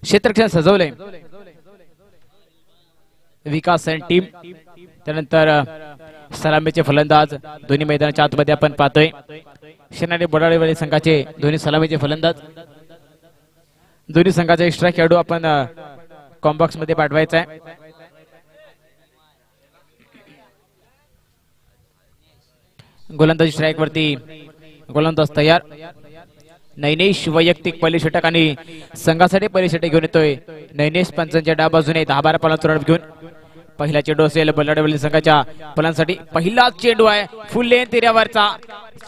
क्षेत्ररक्षण सजवलंय विकास and team. त्यानंतर सलामीचे फलंदाज दोन्ही मैदानाच्या आतमध्ये आपण पाहतोय शेनारी बोराडेवाडी संघाचे दोन्ही सलामीचे फलंदाज। दोन्ही संघाचे स्ट्राईक खेळाडू आपण कॉम्बॉक्स मध्ये पाठवायचा आहे। गोलंदाजी स्ट्राईक वरती गोलंदाज तयार। नैनेश वैयक्तिक पहिली षटक आणि संघासाठी पहिली षटक घेऊन येतोय नैनेश। पंचांच्या डाव्या बाजूने 10-12 पालांचा रन घेऊन पहिला चेंडू असेल बल्लाडेवाडी संघाच्या फलंदाजांसाठी। पहिला चेंडू आहे फुल लेन तिऱ्यावरचा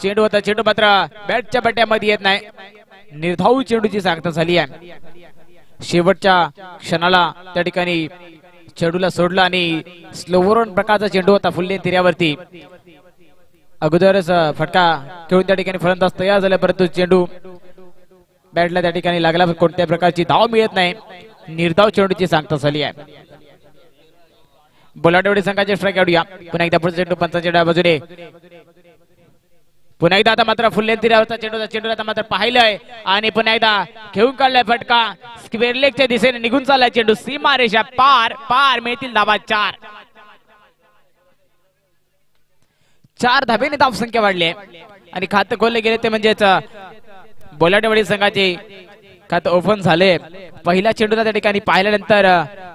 चेंडू होता। चेंडू मात्र बॅटच्या बट्ट्यामध्ये येत नाही। निर्धाव चेंडूची सांगता झाली आहे। शेवटच्या क्षणाला त्या ठिकाणी चेंडूला सोडला आणि स्लोवर प्रकारचा चेंडू होता फुल लेन तिऱ्यावरती। अगोदरच फटका खेळून त्या ठिकाणी फलंदाज तयार झाला परंतु चेंडू बॅटला त्या ठिकाणी लागला कोणत्या प्रकारची धाव मिळत नाही। निर्धाव चेंडूची सांगता झाली आहे। बल्लाडेवाडी संघाचे स्ट्राईक काढूया पुन्हा एकदा पुढचा चेंडू पंचांच्या डाव्या बाजूने पुन्हा एकदा आता मात्र फुल लेन तिऱ्यावरचा चेंडू आता मात्र पाहिलंय आणि पुन्हा एकदा घेऊन काढलाय फटका स्क्वेअर लेगच्या दिशेने निघून चाललाय चेंडू सीमारेषा पार पार मिळतील धावा 4 धाब्याने धावसंख्या वाढली आहे आणि खातं खोलले गेले ते म्हणजेच बल्लाडेवाडी संघाचे खातं ओपन झाले। पहिला चेंडूला त्या ठिकाणी पाहिल्यानंतर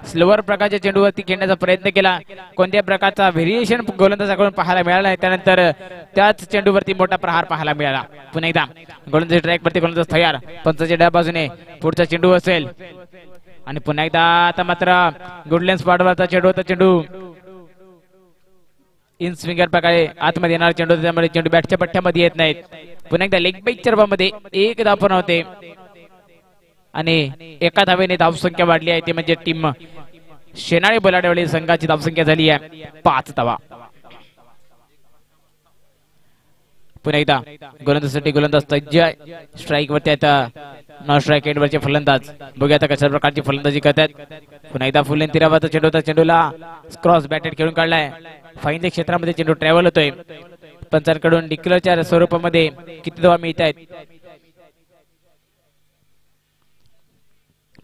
स्लोवर प्रकारच्या चेंडूवरती खेळण्याचा प्रयत्न केला कोणत्या प्रकारचा व्हेरिएशन गोलंदाजाकडून पाहायला मिळाला नाही। त्यानंतर त्याच चेंडूवरती मोठा प्रहार पाहायला मिळाला। पुन्हा एकदा गोलंदाजी ट्रॅक वरती गोलंदाज तयार पंचाच्या डाव्या बाजूने पुढचा चेंडू असेल आणि पुन्हा एकदा आता मात्र गुडलेन्स पाडवरचा चेंडू होता। चेंडू इन स्विंगर प्रकारे आतमध्ये येणार चेंडू त्यामुळे चेंडू बॅटच्या पट्ट्यामध्ये येत नाहीत। पुन्हा एकदा लेग बाईकच्या रूपामध्ये एक धाव पण होते आणि एका धावेने धावसंख्या वाढली आहे ते म्हणजे टीम शेनाळी बल्लाडेवाडी संघाची धावसंख्या झाली आहे 5 धावा। पुन्हा एकदा गोलंदाजीसाठी गोलंदाज सज्ज स्ट्राईक वरती आता नॉन स्ट्राईक एंड वरचे फलंदाज बघूया आता कशा प्रकारची फलंदाजी करतात। पुन्हा एकदा फुल लेन तिऱ्यावरचा चेंडू होता चेंडूला क्रॉस बॅटेड खेळून काढलाय फाईनच्या क्षेत्रामध्ये चेंडू ट्रॅव्हल होतोय। पंचांकडून डिक्लेअरच्या स्वरूपामध्ये किती धावा मिळत आहेत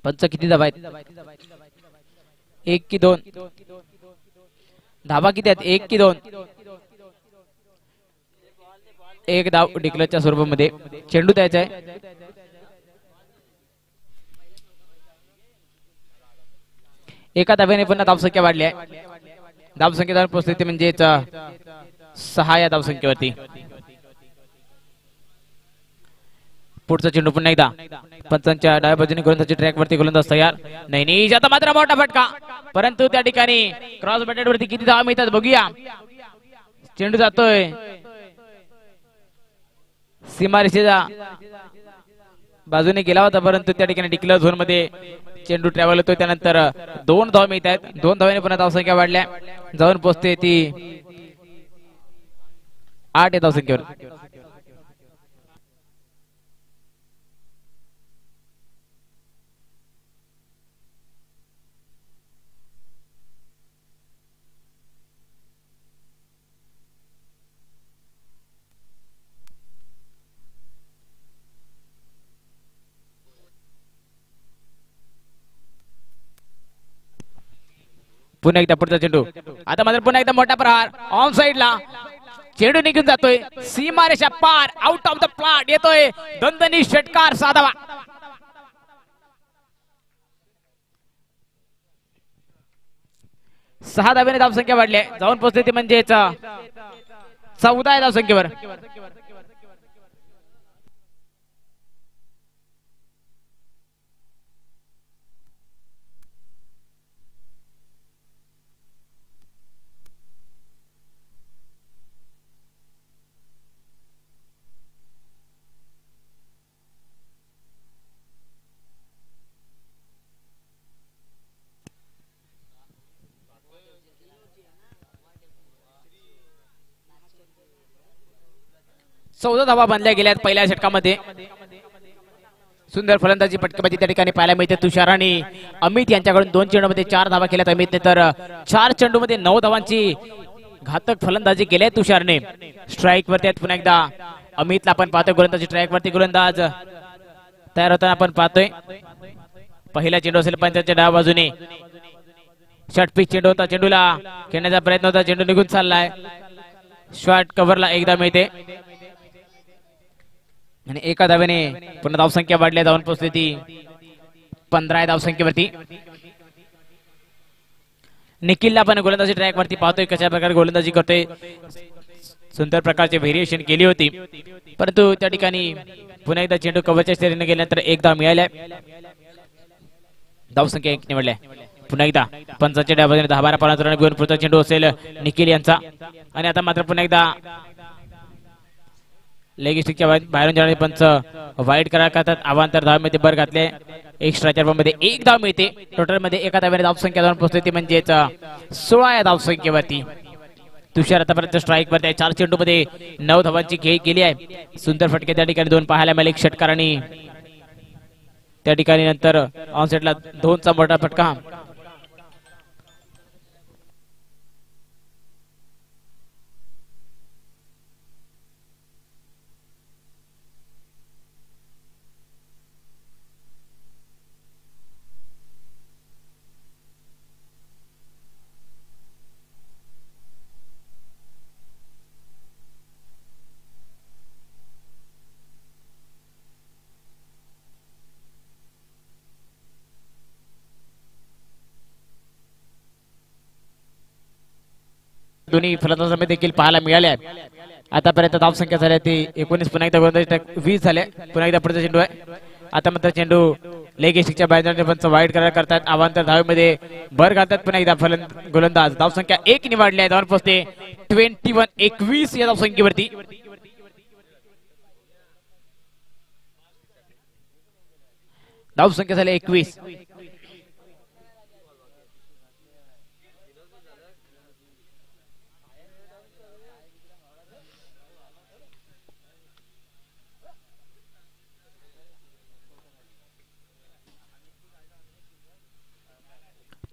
पंच किती धावा आहेत 1 की 2 धावा किती आहेत 1 की 2 एक धाव डिक्लेअरच्या स्वरूपामध्ये चेंडू द्यायचा आहे। एका धाव्याने पुन्हा धावसंख्या वाढली आहे। धावसंख्येवर पोहोचते म्हणजेच 6 या धावसंख्येवरती। पुढचा चेंडू पुन्हा एकदा पंचांच्या डाव्या बाजूने गोलंदाजी ट्रॅक वरती गोलंदाज तयार नैनेश आता मात्र मोठा फटका परंतु त्या ठिकाणी क्रॉस बॅटेड वरती किती धावा मिळतात बघूया। चेंडू जातोय सीमारेषेच्या बाजूने गेला होता परंतु त्या ठिकाणी डिक्लेअर झोन मध्ये चेंडू ट्रॅव्हल होतोय। त्यानंतर 2 धावा मिळत आहेत 2 धावांनी पुन्हा धावसंख्या वाढल्या जाऊन पोहोचते ती 8 या धावसंख्येवर। पुन्हा एकदा पुढचा चेंडू आता मात्र पुन्हा एकदा मोठा प्रहार ऑन साइडला चेंडू निघून जातोय सीमारेषा पार आउट ऑफ द प्लॉट येतोय दणदणीत षटकार 6 धावा। 6 धाव्याने धावसंख्या वाढली आहे जाऊन पोहोचते ती म्हणजेच 14 या धावसंख्येवर। चौदा धावा बांधल्या गेल्यात पहिल्या षटकामध्ये। सुंदर फलंदाजी फटकेबाजी त्या ठिकाणी पाहायला मिळते। तुषार आणि अमित यांच्याकडून 2 चेंडूमध्ये 4 धावा केल्यात अमितने तर 4 चेंडूमध्ये 9 धावांची घातक फलंदाजी केली आहे तुषारने। स्ट्राईक वरती पुन्हा एकदा अमितला आपण पाहतोय गोलंदाजी ट्रॅक वरती गोलंदाज तयार होताना आपण पाहतोय पहिला चेंडू असेल पंचाच्या डाव्या बाजूने. षटपीच चेंडू होता, चेंडूला खेळण्याचा प्रयत्न होता, चेंडू निघून चाललाय. शॉर्ट कव्हरला एकदा मिळते आणि एका धावेने पुन्हा धावसंख्या वाढल्या, धावून पोहोचली ती 15 धावसंख्येवरती. निखिलला आपण गोलंदाजी ट्रॅक वरती पाहतोय कशा प्रकारे गोलंदाजी करतोय. सुंदर प्रकारचे व्हेरिएशन केली होती, परंतु त्या ठिकाणी पुन्हा एकदा चेंडू कव्हरच्या स्टेरीने गेल्यानंतर एकदा मिळाल्या, धावसंख्या 1 निवडल्या. पुन्हा एकदा पंचाच्या डाव्या 10-12 पानांचा रन घेऊन पुढचा चेंडू असेल निखिल यांचा. आणि आता मात्र पुन्हा एकदा लेग स्टिकच्या बाहेरून जाणारे पंच वाईट करार करतात. अवांतर धावेमध्ये भर घातले, एक्स्ट्रा मध्ये 1 धाव मिळते. टोटल मध्ये एका धावेने धावसंख्या जाऊन पोहोचते ती म्हणजेच 16 या धावसंख्येवरती. तुषार आतापर्यंत स्ट्राईक वरती आहे, 4 चेंडू मध्ये 9 धावांची खेळी केली आहे. सुंदर फटके त्या ठिकाणी 2 पाहायला मिळाले. षटकार आणि त्या ठिकाणी नंतर ऑनसेटला 2चा मोठा फटका. दोन्ही फलंदाजांमध्ये देखील पाहायला मिळाल्या. आतापर्यंत धावसंख्या झाल्या ती 19. पुन्हा एकदा गोलंदाजी 20 झाले. पुन्हा एकदा पुढचा चेंडू आहे. आता मात्र चेंडू लेग स्टिकच्या बाहेर पंच वाईट करार करतात, अवांतर धावेमध्ये भर घालतात. पुन्हा एकदा गोलंदाज धावसंख्या 1 निवडली आहे, धावून पोहोचते 21 या धावसंख्येवरती. धावसंख्या झाली 21.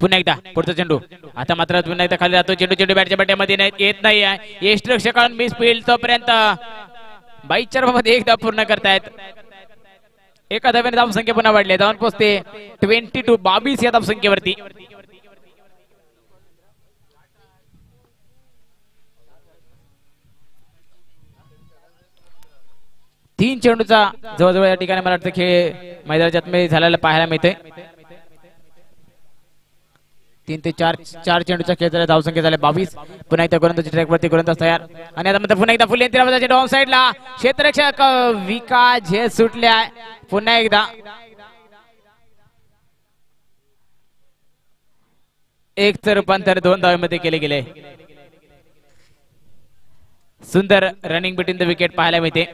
पुन्हा एकदा पुढचा चेंडू. आता मात्र पुन्हा एकदा खाली जातो चेंडू बॅटच्या बॅटमध्ये येत नाही आहे. यष्टरक्षक मिस फील्ड तोपर्यंत 22 मध्ये एकदा पूर्ण करतायत. एका धावेने धावसंख्या पुन्हा वाढली, धावून पोहोचते 22 या धावसंख्येवरती. तीन चेंडूचा जवळजवळ या ठिकाणी मला वाटतं खेळ मैदानात झालेला पाहायला मिळते. 3 ते 4 चेंडूचा खेळ झाला, धावसंख्या झाल्या 22. पुन्हा एकदा गोलंदाजी ट्रॅक वरती गोलंदाज तयार. आणि आता मात्र पुन्हा एकदा फुल यंत्राचा चेंडू ऑन साइडला, क्षेत्ररक्षक विकास झे सुटल्या. पुन्हा एकदा एकचं रूपांतर 2 धावेमध्ये केले गेले. सुंदर रनिंग बिटवीन द विकेट पाहायला मिळते.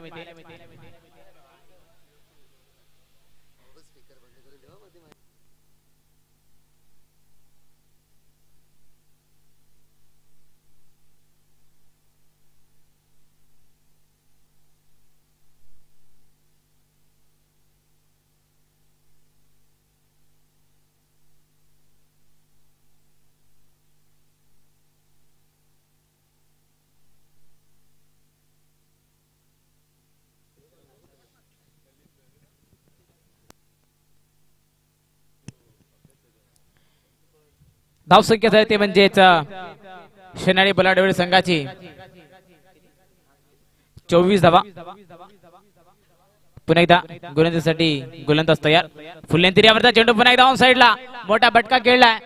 धावसंख्या झाली ते म्हणजेच शेनाळी बलाढ्य संघाची 24 धावा. पुन्हा एकदा गोलंदाजीसाठी गोलंदाज तयार. फुल्लेंतिऱ्यावरचा चेंडू पुन्हा एकदा ऑन साइडला, मोठा फटका खेळलाय.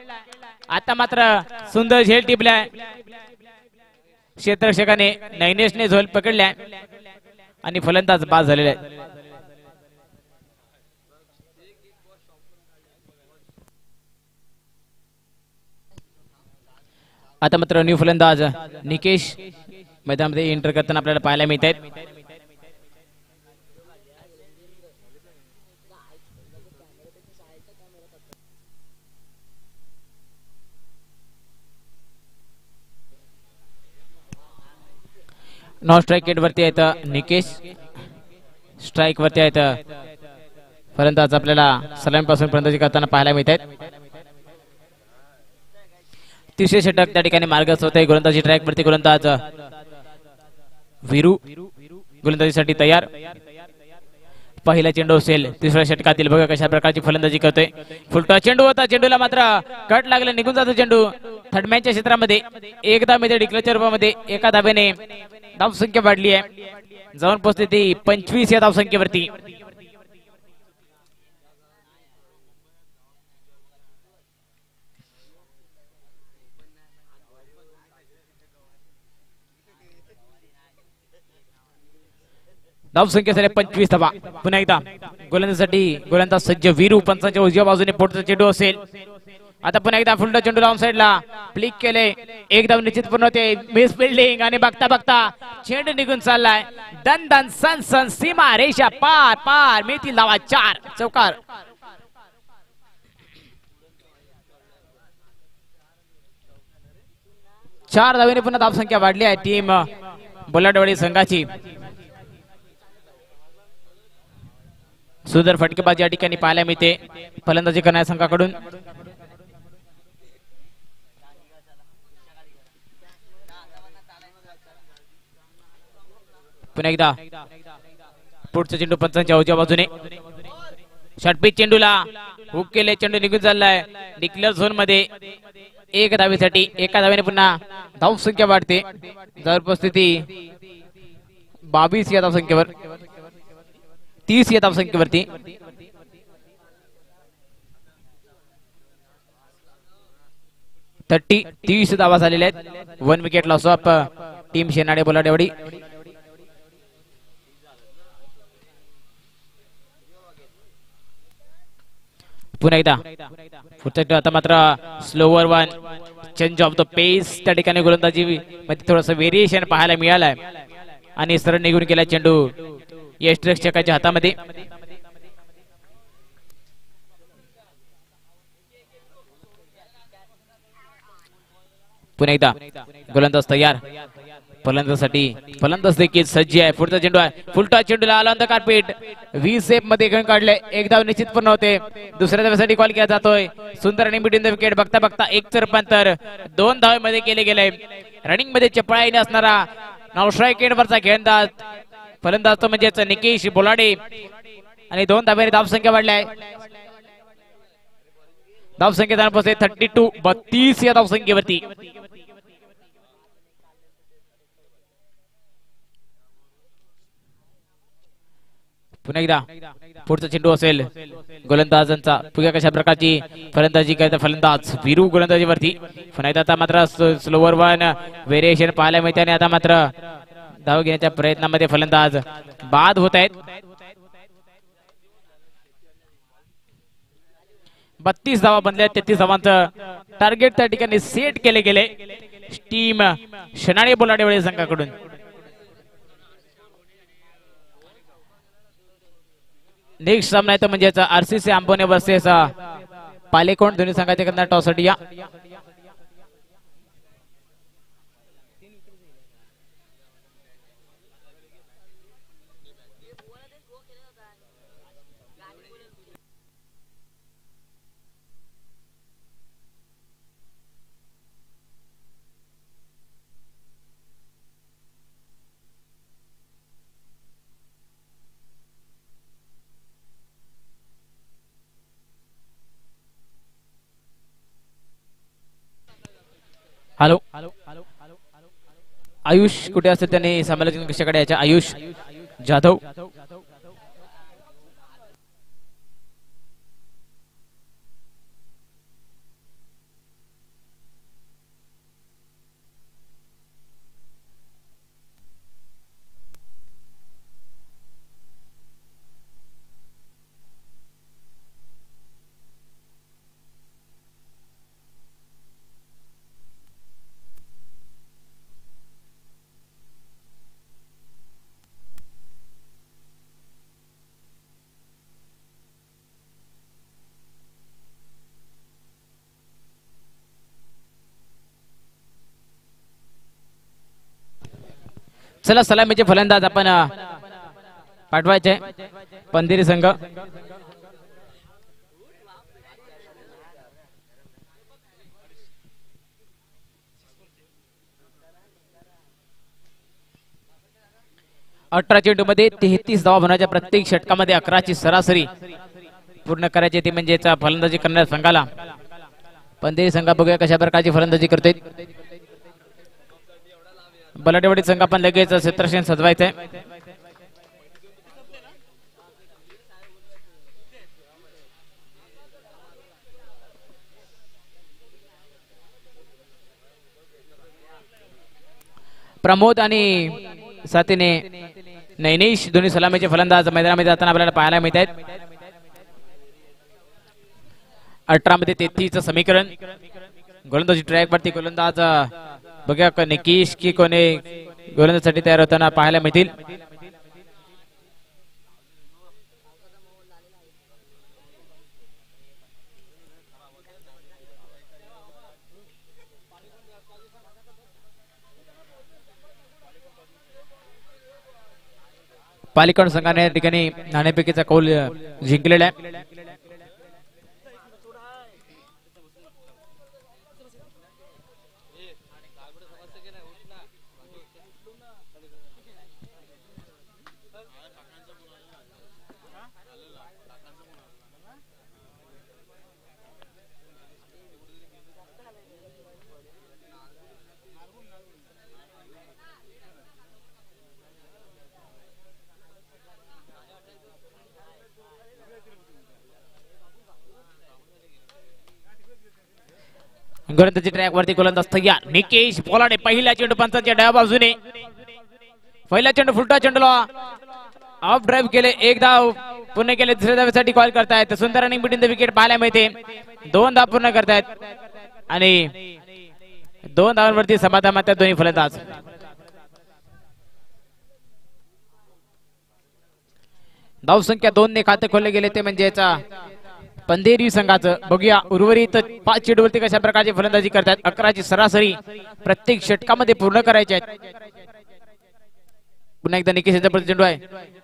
आता मात्र सुंदर झेल टिपलाय, क्षेत्ररक्षकाने नैनेशने झोल पकडलाय आणि फलंदाज बाद झालेला आहे. आता मात्र न्यू फलंदाज निकेश मैदानामध्ये एंटर करताना आपल्याला पाहायला मिळत आहेत. नॉन स्ट्राइक गेट वरती आहेत निकेश, स्ट्राइक वरती आहेत फलंदाज आपल्याला सलामी पासून फलंदाजी करताना पाहायला मिळत आहेत. तिसरे षटक त्या ठिकाणी मार्गस्थ होते. गोलंदाजी ट्रॅक वरती गोलंदाज वीरू गोलंदाजीसाठी तयार. पहिला चेंडू असेल तिसऱ्या षटकातील. बघा कशा प्रकारची फलंदाजी करतोय. फुलटा चेंडू होता, चेंडूला मात्र कट लागला, निघून जातो चेंडू थर्डमॅनच्या क्षेत्रामध्ये. एक धावेच्या डिक्लेअरच्या रूपामध्ये एका धावेने धावसंख्या वाढली आहे, जाऊन पोहोचते ती 25 या धावसंख्येवरती. धावसंख्या झाली 25 धावा. पुन्हा एकदा गोलंदाजीसाठी गोलंदाज सज्ज वीरू. पंचांच्या उजव्या बाजूने पुढचा चेंडू असेल. आता पुन्हा एकदा फुलटा चेंडू लावून साईडला फ्लिक केले. एक धाव निश्चित पूर्ण होते. मिस फिल्डिंग आणि बघता बघता चेंडू निघून चाललाय. दन दन सन सन सीमा रेषा पार पार. मिळतील धावा 4. चौकार. चार धावेने पुन्हा धावसंख्या वाढली आहे टीम बोलाडवाडी संघाची. सुंदर फटकेबाजी या ठिकाणी पाहायला मिळते फलंदाजी करणाऱ्या संघाकडून. पुन्हा एकदा पुढचा चेंडू पंचांच्या उजव्या बाजूने. षटपीच चेंडूला हुक केले, चेंडू निघून चाललाय डिक्लेअर झोन मध्ये. एक धावेसाठी एका धावेने पुन्हा धावसंख्या वाढते. जर उपस्थिती 22 या धावसंख्येवर, 30 या धावसंख्येवरती. थर्टी 30 धावा झालेल्या आहेत. 1 wicket loss of team Shenade Boladewadi. पुन्हा एकदा पुढचा आता मात्र slower one change of the pace. त्या ठिकाणी गोलंदाजी मध्ये थोडस व्हेरिएशन पाहायला मिळालंय आणि सरळ निघून गेला चेंडू यष्टिरक्षकाच्या हातामध्ये. पुन्हा एकदा गोलंदाज तयार. फलंदाजासाठी फलंदाज देखील सज्ज आहे. पुढचा चेंडू आहे, फुलटा चेंडूला आला अंत कार्पेट. 20 सेफ मध्ये घेऊन काढले. एक धाव निश्चित पूर्ण होते. दुसऱ्या धावेसाठी कॉल केला जातोय. सुंदर आणि मिडीन द विकेट. बघता बघता एक रूपांतर 2 धावेमध्ये केले गेले. रनिंग मध्ये चपळाईने असणारा नौस्ट्राईक एंडवरचा खेळंदाज फलंदाज तो म्हणजेच निकेश बोलाडे आणि 2 धावेने धावसंख्या वाढली आहे. धावसंख्या जाऊन पोहोचते 32 या धावसंख्येवरती. पुन्हा एकदा पुढचा चेंडू असेल गोलंदाजांचा. पुढे कशा प्रकारची फलंदाजी करत फलंदाज वीरू गोलंदाजीवरती. पुन्हा एकदा आता मात्र स्लोवर वन व्हेरिएशन पाहायला मिळते आणि आता मात्र धाव घेण्याच्या प्रयत्नामध्ये फलंदाज बाद होत आहेत. 32 धावा बनल्या. 33 धावांचं टार्गेट त्या ठिकाणी सेट केले गेले टीम शनाळे बोलाडेवाडी संघाकडून. नेक्स्ट सामना आहे तो म्हणजेच आरसीसी आंबोने वर्सेस पालेकोण दोन्ही संघाचे करणार टॉस साठी या. हॅलो आयुष कुठे असेल त्याने समालोचन कशाकडे याच्या. आयुष जाधव चला सलामीचे फलंदाज आपण पाठवायचे पंधेरी संघ. 18 चेंडूमध्ये 33 धावा होण्याच्या प्रत्येक षटकामध्ये 11ची सरासरी पूर्ण करायची ती म्हणजेच फलंदाजी करणाऱ्या संघाला. पंधेरी संघ बघूया कशा प्रकारची फलंदाजी करतोय. बलाढ्यवाडी संघ पण लगेच क्षेत्रक्षण सजवायचंय. प्रमोद आणि साथीने नैनेश दोन्ही सलामीचे फलंदाज मैदानामध्ये जाताना आपल्याला पाहायला मिळत आहेत. 18 मध्ये 33 समीकरण. गोलंदाजी ट्रॅक वरती गोलंदाज बघूया निकेश की कोणी गोलंदाजीसाठी तयार होताना पाहायला मिळतील. पालिकड संघाने या ठिकाणी नाणेफेकीचा कौल जिंकलेला आहे. गोलंदाजी ट्रॅक वरती गोलंदाज तयार. निकेश पोलाडे पहिल्या चेंडू पंचाच्या डाव्या बाजूने. पहिला चेंडू फुलटा चेंडूला ऑफ ड्राईव्ह केले. एक धाव पूर्ण केले. दुसऱ्या धावेसाठी कॉल करतायत. सुंदर रनिंग बिटवीन द विकेट पाहायला मिळते. 2 धाव पूर्ण करतायत आणि 2 धावांवरती समाधान मात्र दोन्ही फलंदाज. धाव संख्या 2 ने खाते खोलले गेले ते म्हणजेच पंधेरी संघाचं. बघूया उर्वरित 5 चेंडूवरती कशा प्रकारची फलंदाजी करतात. 11ची सरासरी प्रत्येक षटकामध्ये पूर्ण करायचे आहेत. पुन्हा एकदा निकेश यांचा चेंडू आहे.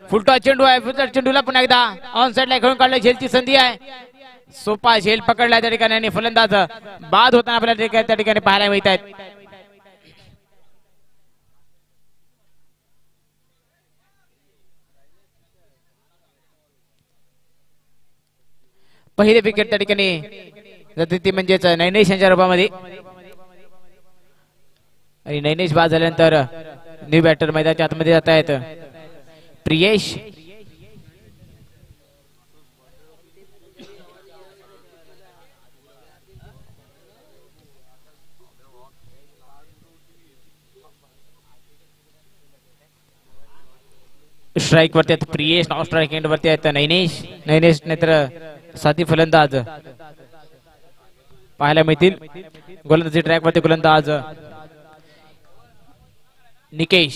फुलटॉस चेंडू आहे. फुलटॉस चेंडूला पुन्हा एकदा ऑन साइडला खेळून काढलं. झेलची संधी आहे. सोपा झेल पकडला त्या ठिकाणी आणि फलंदाज बाद होताना आपल्याला त्या ठिकाणी पाहायला मिळत आहेत. पहिले विकेट त्या ठिकाणी जाते ती म्हणजेच नैनेश यांच्या रूपामध्ये. आणि नैनेश बाद झाल्यानंतर न्यू बॅटर मैदानाच्या आतमध्ये जात आहेत. प्रियेश स्ट्राइक वरती आहेत. प्रियेश नॉन स्ट्राइक एंड वरती आहेत नैनेश नेत्र साथी फलंदाज पाहायला मिळतील. गोलंदाजी ट्रॅक वरती गोलंदाज निकेश.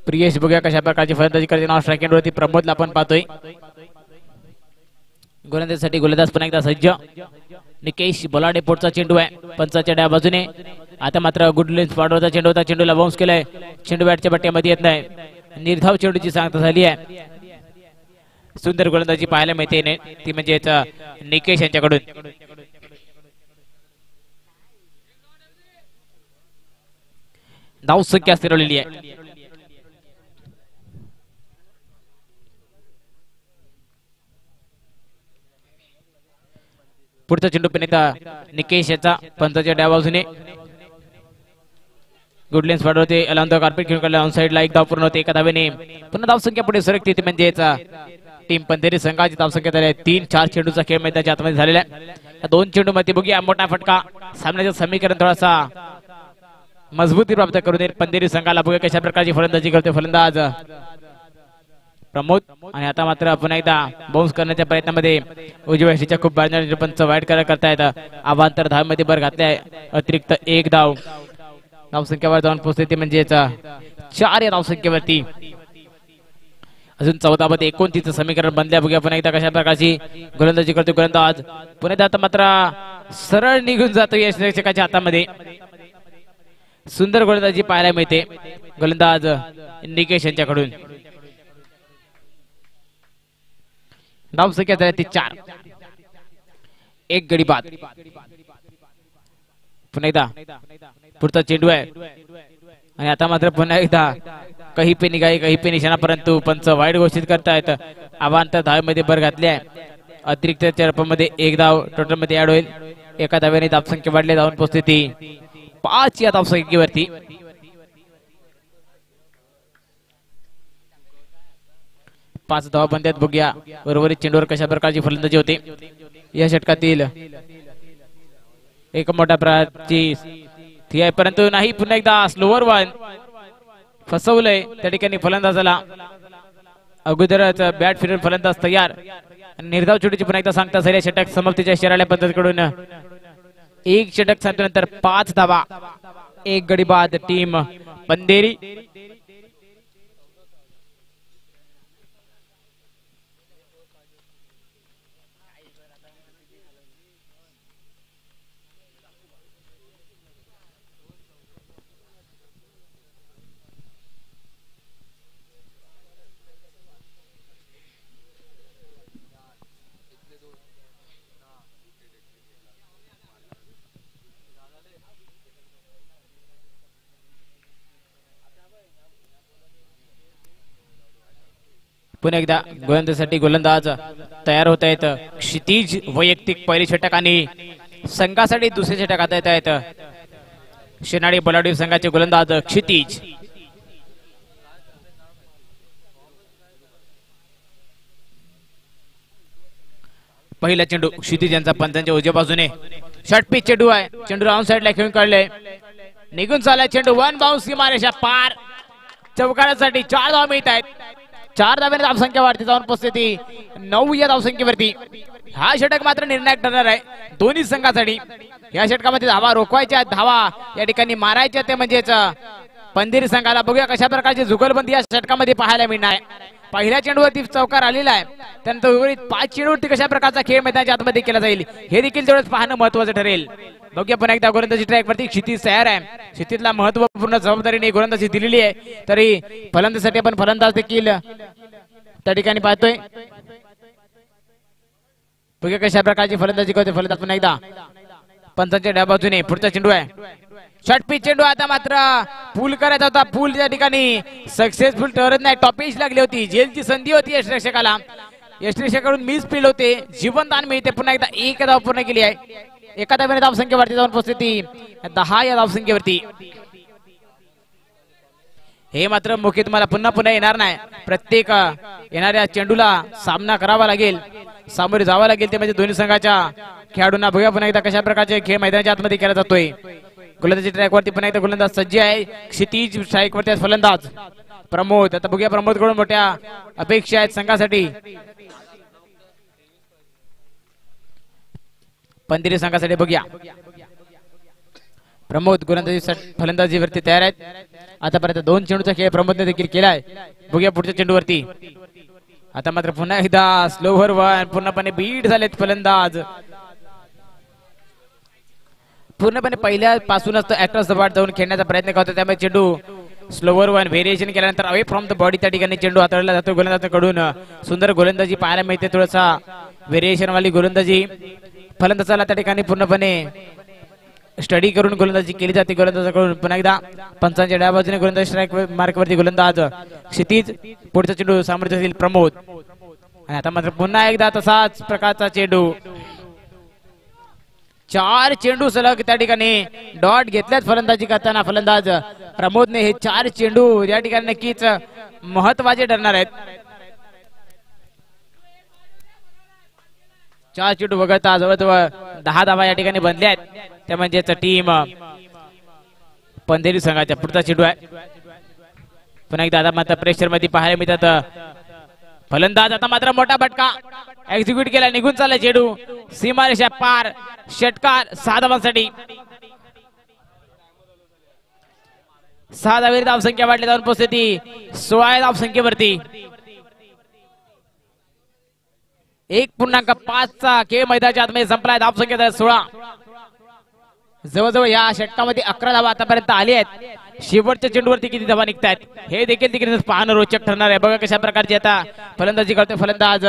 प्रियेश बघूया कशा प्रकारची फलंदाजी करते. नॉन स्ट्राइक एंड वरती प्रमोदला आपण पाहतोय. गोलंदाजीसाठी गोलंदाज पुन्हा एकदा सज्ज. निकेश बोलाडे पोटचा चेंडू आहे पंचाच्या डाव्या बाजूने. आता मात्र गुड लेन्स स्पॉटवरचा चेंडू होता. चेंडूला बाउन्स केलाय. चेंडू बॅटच्या पट्ट्यामध्ये येत नाही. निर्धाव चेंडूची सांगता झाली आहे. सुंदर गोलंदाजी पाहायला मिळते ती म्हणजेच निकेश यांच्याकडून. धाव संख्या स्थिरवलेली आहे. पुढचा चेंडू पण एकदा निकेश याचा पंचाच्या डाव्या बाजूने. गुडलेन्स स्पॉट होते. अलॉन द कार्पेट घेऊन काढला. ऑन साइडला एक धाव पूर्ण होते एका धावेने. पुन्हा धाव संख्या पुढे सरकते ती म्हणजेच टीम पंधेरी संघाची धाव संख्या झाली आहे. 3-4 चेंडूचा खेळ मैदानाच्या आतमध्ये झालेला आहे. 2 चेंडू मध्ये बघूया मोठा फटका. सामन्याचं समीकरण थोडासा मजबूती प्राप्त करून देईल पंधेरी संघाला. बघूया कशा प्रकारची फलंदाजी करते फलंदाज प्रमोद. आणि आता मात्र पुन्हा एकदा बाउन्स करण्याच्या प्रयत्नामध्ये उजव्या हस्तीच्या खूप बाजूने पंच वाईट करतायत. अवांतर धावेमध्ये भर घातले. अतिरिक्त 1 धाव धावसंख्येवर जाऊन पोहोचते ते म्हणजेच 4 या धावसंख्येवरती. अजून 14 मध्ये 29 समीकरण बनल्या. बघूया पुन्हा एकदा कशा प्रकारची गोलंदाजी करतो गोलंदाज. पुन्हा एकदा आता मात्र सरळ निघून जातो यष्टीरक्षकाच्या हातामध्ये. सुंदर गोलंदाजी पाहायला मिळते गोलंदाज निकेश यांच्याकडून. धावसंख्या झाली ती 4. 1 गडी बाद. पुन्हा एकदा पुढचा चेंडू आहे आणि आता मात्र पुन्हा एकदा काही पे निघाई काही पे निशाणा, परंतु पंच वाईट घोषित करतायत. अवांतर धावेमध्ये भर घातली आहे. अतिरिक्त चरपामध्ये एक धाव टोटल मध्ये ऍड होईल. एका धावेने धावसंख्या वाढली. धावून पोहोचते ती 5 या धावसंख्येवरती. पाच धावा बनतात. बघूया उर्वरित चेंडूवर कशा प्रकारची फलंदाजी होते. या षटकातील एक मोठ्या प्रकारची थी आहे, परंतु नाही. पुन्हा एकदा स्लोवर वन फसवलंय त्या ठिकाणी फलंदाजाला. अगोदरच बॅट फिरून फलंदाज तयार. निर्धाव चोटीची पुन्हा एकदा सांगता सर. षटक समाप्तीच्या शिराळ्या पद्धतीकडून एक षटक संपल्यानंतर 5 धावा. एक गडी बाद टीम पंधेरी. पुन्हा एकदा गोलंदाजीसाठी गोलंदाज तयार होत आहेत. क्षितिज वैयक्तिक पहिली षटक आणि संघासाठी दुसरे षटक आता येत आहेत. शिनाडी बलाढ्य संघाचे गोलंदाज क्षितिज. पहिला चेंडू क्षितिज यांचा पंचांच्या उजव्या बाजूने. षटपीच चेंडू आहे. चेंडू राऊंड साइडला खेळून काढले. निघून चाललाय चेंडू. वन बाउन्स सीमारेषा पार. चौकारासाठी 4 धावा मिळत आहेत. 4 धाव्याने धावसंख्या वाढते. जाऊन पोहोचते ती 9 या धावसंख्येवरती. हा षटक मात्र निर्णायक ठरणार आहे दोन्ही संघासाठी. या षटकामध्ये धावा रोखवायच्या, धावा या ठिकाणी मारायच्या, ते म्हणजेच पंधेरी संघाला. बघूया कशा प्रकारची जुगलबंदी या षटकामध्ये पाहायला मिळणार आहे. पहिल्या चेंडूवरती चौकार आलेला आहे. त्यानंतर उर्वरित 5 चेंडूवरती कशा प्रकारचा खेळ मैदानाच्या आतमध्ये केला जाईल हे देखील तेवढंच पाहणं महत्वाचं ठरेल. बघूया पुन्हा एकदा गोलंदाजी ट्रॅक वरती क्षितिज तयार आहे. क्षितिजला महत्वपूर्ण जबाबदारीने गोलंदाजी दिलेली आहे. तरी फलंदाजीसाठी आपण फलंदाज देखील त्या ठिकाणी पाहतोय. बघूया कशा प्रकारची फलंदाजी करते फलंदाज. पुन्हा एकदा पंचांच्या डाव्या बाजूने पुढचा चेंडू आहे. षटपीच चेंडू. आता मात्र पूल करायचा होता. पूल त्या ठिकाणी सक्सेसफुल ठरत नाही. टॉपिश लागली होती. जेलची संधी होती यष्टिरक्षकाला. यष्टिरक्षकाकडून मिस फील्ड होते. जीवनदान मिळते. पुन्हा एकदा एक धाव पूर्ण केली आहे. एका धावेने धावसंख्येवरती जाऊन पोहोचते ती 10 या धावसंख्येवरती. हे मात्र मुख्य तुम्हाला पुन्हा पुन्हा येणार नाही. प्रत्येक येणाऱ्या चेंडूला सामना करावा लागेल, सामोरे जावं लागेल. ते म्हणजे दोन्ही संघाच्या खेळाडूंना. बघूया पुन्हा एकदा कशा प्रकारचे खेळ मैदानाच्या आतमध्ये केला जातोय. गोलंदाजी ट्रॅक वरती पुन्हा एकदा गोलंदाज सज्ज आहे. क्षितिज स्ट्राईक वरती फलंदाज प्रमोद. आता बघूया प्रमोद कडून मोठ्या अपेक्षा आहेत संघासाठी. पंधेरी संघासाठी बघूया. प्रमोद गोलंदाजी फलंदाजीवरती तयार आहेत. आतापर्यंत 2 चेंडूचा खेळ प्रमोदने देखील केलाय. बघूया पुढच्या चेंडूवरती. आता मात्र पुन्हा एकदा स्लोवर वन. पूर्णपणे बीट झालेत फलंदाज. पूर्णपणे पहिल्यापासूनच तो ऍक्टर्स जवळ जाऊन खेळण्याचा प्रयत्न करतो. त्यामुळे चेंडू स्लोवर वन व्हेरिएशन केल्यानंतर अवे फ्रॉम द बॉडी त्या ठिकाणी चेंडू हाताळला जातो गोलंदाजाकडून. सुंदर गोलंदाजी पाहायला मिळते. थोडासा व्हेरिएशन वाली गोलंदाजी फलंदाजाला त्या ठिकाणी पूर्णपणे स्टडी करून गोलंदाजी केली जाते गोलंदाजाकडून. पुन्हा एकदा पंचांच्या डाव्या बाजूने गोलंदाज स्ट्राईक मार्कवरती गोलंदाज क्षितिज. पुढचा चेंडू सामोरे जातील प्रमोद. आणि आता मात्र पुन्हा एकदा तसाच प्रकारचा चेंडू. 4 चेंडू सलग त्या ठिकाणी डॉट घेतल्यात फलंदाजी करताना फलंदाज प्रमोदने. हे 4 चेंडू या ठिकाणी नक्कीच महत्वाचे ठरणार आहेत. 4 चेंडू वगळता जवळजवळ 10 धावा या ठिकाणी बनल्या आहेत. त्या म्हणजेच टीम पंधेरी संघाच्या. पुढचा चेंडू आहे. पुन्हा एकदा आता मात्र प्रेशर मध्ये पाहायला मिळतात फलंदाज. आता मात्र मोठा फटका एक्झिक्यूट केला. निघून चालला चेंडू सीमारेषा पार. षटकार 6 धावांसाठी. 6 धावेची धावसंख्या वाढली. जाऊन पोहोचते ती 16 धावसंख्येवरती. 1.5 चा खेळ मैदानाच्या आतमध्ये संपलाय. धावसंख्या 16. जवळजवळ या षटकामध्ये 11 धावा आतापर्यंत आली आहेत. शेवटच्या चेंडूवरती किती धावा निघतायत हे देखील तिकडे पाहणं रोचक ठरणार आहे. बघा कशा प्रकारची आता फलंदाजी करतोय फलंदाज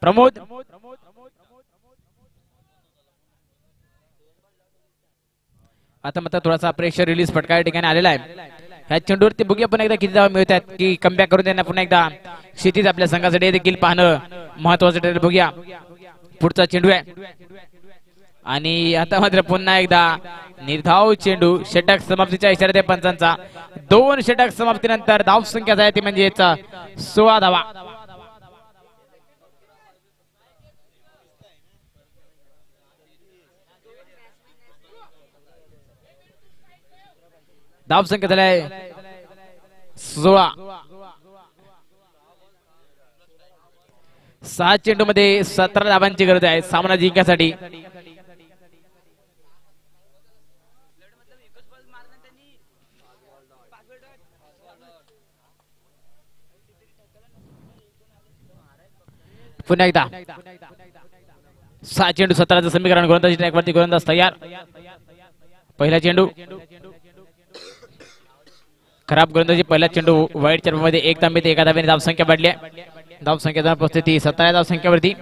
प्रमोद. आता मात्र थोडासा प्रेशर रिलीज फटका या ठिकाणी आलेला आहे. ह्या चेंडूवरती बघूया पुन्हा एकदा किती धावा मिळतात की कमबॅक करून त्यांना पुन्हा एकदा क्षितिज आपल्या संघासाठी देखील पाहणं महत्वाचं ठरेल. बघूया पुढचा चेंडू आहे आणि आता मात्र पुन्हा एकदा निर्धाव चेंडू. षटक समाप्तीच्या इशारा त्या पंचांचा. 2 षटक समाप्तीनंतर धाव संख्या आहे ती म्हणजे 16 धावा. धाव संख्या झालाय 16. 6 चेंडू मध्ये 17 धावांची गरज आहे सामना जिंकण्यासाठी. पुन्हा एकदा 6 चेंडू 17चं समीकरण. गोलंदाजी ट्रॅकवरती गोलंदाज तयार. पहिला चेंडू खराब गोलंदाजी. पहिला चेंडू वाईट चेंडूमध्ये एक धावेने एका धावेने धाव संख्या वाढली. धाव संख्या पोहोचते 17 धाव संख्येवरती.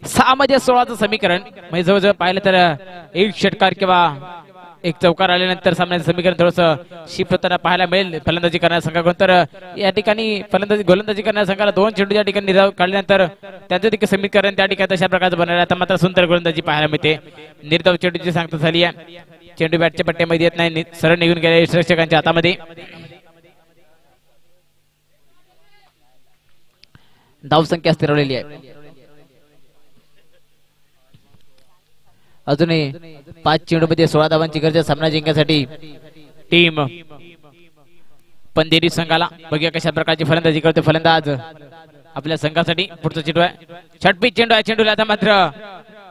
6 मध्ये 16चं समीकरण म्हणजे जवळजवळ पाहिलं तर एक षटकार किंवा एक चौकार आल्यानंतर सामन्याचं समीकरण थोडंसं शिफ्ट होताना पाहायला मिळेल फलंदाजी करणाऱ्या संघाकडून. तर या ठिकाणी गोलंदाजी करणाऱ्या संघाला 2 चेंडू या ठिकाणी निर्धाव काढल्यानंतर त्यांचं देखील समीकरण त्या ठिकाणी तशा प्रकारचं बनवलं. आता मात्र सुंदर गोलंदाजी पाहायला मिळते. निर्धाव चेंडूची सांगता झाली आहे. चेंडू बॅटच्या पट्ट्यामध्ये येत नाही, सरळ निघून गेले रक्षकांच्या हातामध्ये. धाव संख्या स्थिरवलेली आहे. अजूनही 5 चेंडू मध्ये 16 धावांची गरज सामना जिंकण्यासाठी टीम पंधेरी संघाला. बघूया कशा प्रकारची फलंदाजी करते फलंदाज आपल्या संघासाठी. पुढचा चेंडू आहे छटपीत चेंडू आहे. चेंडूला आता मात्र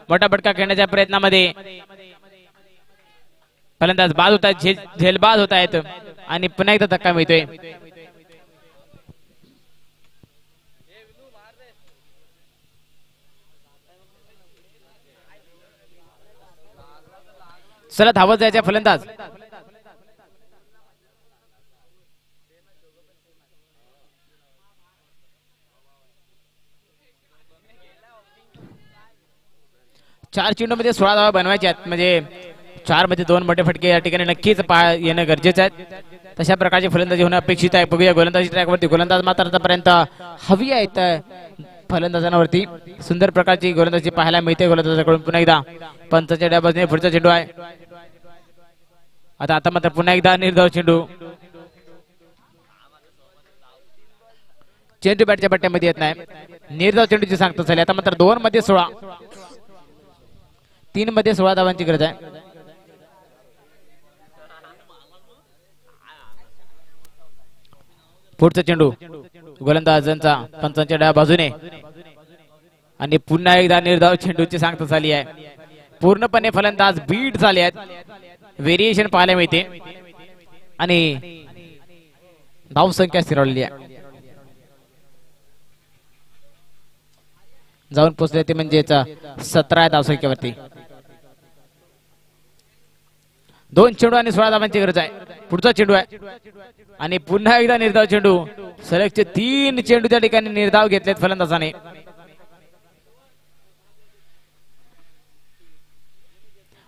मोठा फटका खेळण्याच्या प्रयत्नामध्ये फलंदाज बाद होत आहेत, झेलबाद होत आहेत आणि पुन्हा एकदा धक्का मिळतोय. चला धावत जायचा फलंदाज. चार चेंडू मध्ये 16 धावा बनवायच्या आहेत म्हणजे 4 मध्ये 2 मोठे फटके या ठिकाणी नक्कीच येणं गरजेचं आहे. तशा प्रकारची फलंदाजी होणं अपेक्षित आहे. बघूया गोलंदाजी ट्रॅकवरती गोलंदाज मात्र आतापर्यंत हवी आहेत फलंदाजांवरती. सुंदर प्रकारची गोलंदाजी पाहायला मिळते गोलंदाजाकडून. पुन्हा एकदा पंचाच्या डाबाजने पुढचा चेंडू आहे. आता मात्र पुन्हा एकदा निर्धाव चेंडू. चेंडू बॅटच्या पट्ट्यामध्ये येत नाही. निर्धाव चेंडूची सांगता झाली. आता मात्र 2 मध्ये 16, 3 मध्ये 16 धावांची गरज आहे. पुढचा चेंडू गोलंदाजांचा पंचांच्या डाव्या बाजूने आणि पुन्हा एकदा निर्धाव चेंडूची सांगता झाली आहे. पूर्णपणे फलंदाज बीट झाले आहेत. व्हेरिएशन पाहायला मिळते आणि धाव संख्या स्थिरवलेली आहे. जाऊन पोहोचले ते म्हणजे 17 धाव संख्येवरती. 2 चेंडू आणि 16 धावांची गरज आहे. पुढचा चेंडू आहे आणि पुन्हा एकदा निर्धाव चेंडू. सलगचे 3 चेंडू त्या ठिकाणी निर्धाव घेतलेत फलंदाजाने.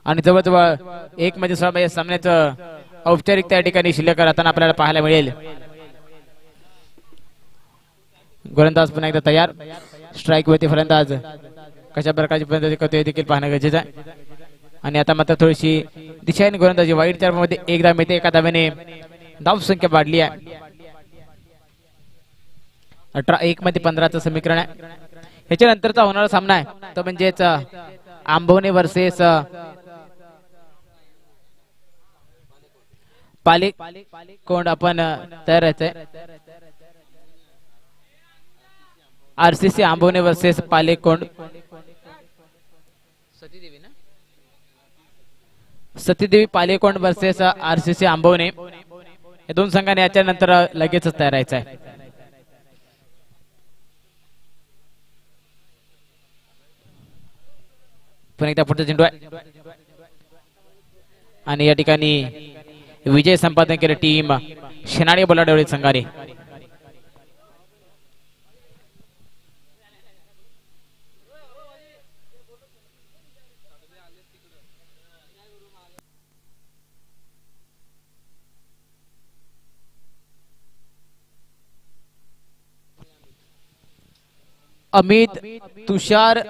आणि जवळजवळ 1 मध्ये 16 सामन्याचं औपचारिकता या ठिकाणी शिल्लक राहताना आपल्याला पाहायला मिळेल. गोलंदाज पुन्हा एकदा तयार. स्ट्राईक वरती फलंदाज कशा प्रकारची फलंदाजी करतो हे देखील पाहणं गरजेचं आहे. आणि आता मात्र थोडीशी दिशाहीन गोलंदाजी. वाईट चार्जमध्ये एकदा मिळते. एका धावेने धाव संख्या वाढली आहे. 1 मध्ये 15चं समीकरण आहे. ह्याच्यानंतरचा होणारा सामना आहे तो म्हणजेच आंबवणे वर्सेस पालेकोंड. आपण तयार राहायचंय. RCC Ambavane versus Palekond. Satidevi Palekond versus RCC Ambavane. या 2 संघांनी याच्या नंतर लगेचच तयार राहायचं आहे. पुन्हा एकदा पुढचा चेंडू आहे आणि या ठिकाणी विजय संपादन केलं टीम शेनाडी बोलाडवळी संघाने. अमित तुषार